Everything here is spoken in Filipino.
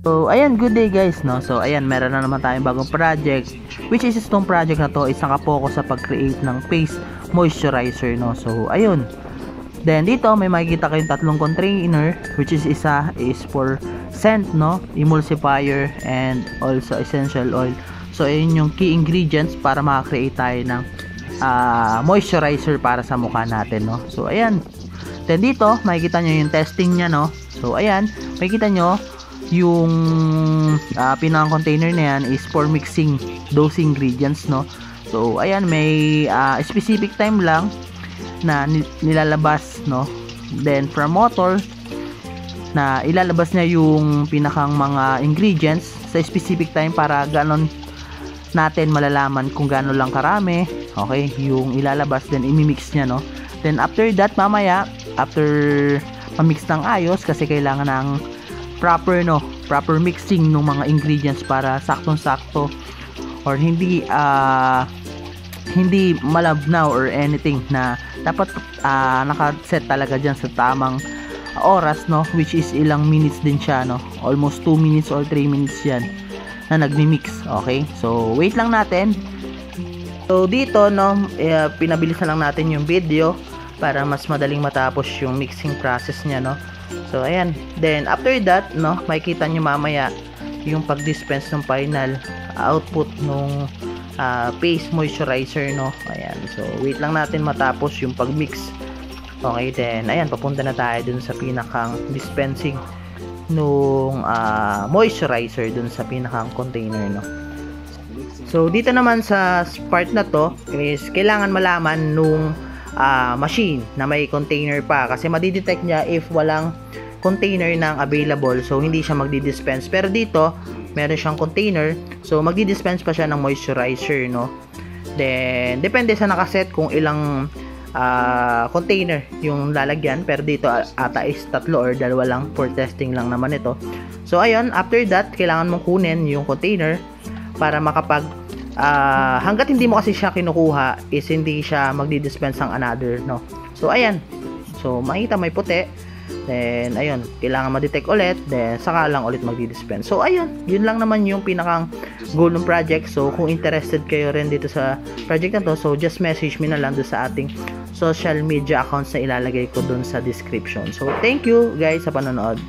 So ayan, good day guys, no. So ayan, meron na naman tayong bagong project, which is itong project na to is nakapokus sa pag-create ng face moisturizer, no. So ayun. Then dito may makikita kayong tatlong container, which is isa is for scent, no, emulsifier and also essential oil. So ayun yung key ingredients para maka-create tayo ng moisturizer para sa mukha natin, no. So ayan. Then dito makikita nyo yung testing nya, no. So ayan, makikita nyo yung pinakang container na yan is for mixing those ingredients, no. So ayan, may specific time lang na nilalabas, no. Then from motor na ilalabas niya yung pinakang mga ingredients sa specific time para ganon natin malalaman kung gaano lang karami, okay, yung ilalabas, then imimix niya, no. Then after that, mamaya after mamix ng ayos, kasi kailangan ng proper mixing ng mga ingredients para saktong-sakto or hindi malabnaw or anything, na dapat naka-set talaga dyan sa tamang oras, no, which is ilang minutes din siya, no, almost 2 minutes or 3 minutes yan na nagmi-mix. Okay, so wait lang natin. So dito, no, pinabilis na lang natin yung video para mas madaling matapos yung mixing process niya, no. So ayan, then after that, no, makikita nyo mamaya yung pag-dispense ng final output nung face moisturizer, no. Ayan, so wait lang natin matapos yung pag-mix. Okay, then ayan, papunta na tayo dun sa pinakang dispensing nung moisturizer dun sa pinakang container, no. So dito naman sa part na to is kailangan malaman nung machine na may container pa, kasi madidetect niya if walang container nang available, so hindi siya magdi-dispense. Pero dito meron siyang container, so magdi-dispense pa siya ng moisturizer, no. Then depende sa nakaset kung ilang container yung lalagyan, pero dito ata is 3 or 2 lang, for testing lang naman ito. So ayun, after that kailangan mong kunin yung container para makapag hanggat hindi mo kasi siya kinukuha is hindi siya magdi-dispense ng another, no. So ayan, so makita may puti, then ayun, kailangan ma-detect ulit, then saka lang ulit magdi-dispense. So ayun, yun lang naman yung pinakang goal ng project. So kung interested kayo rin dito sa project na to, so just message me na lang doon sa ating social media accounts na ilalagay ko doon sa description. So thank you guys sa panonood.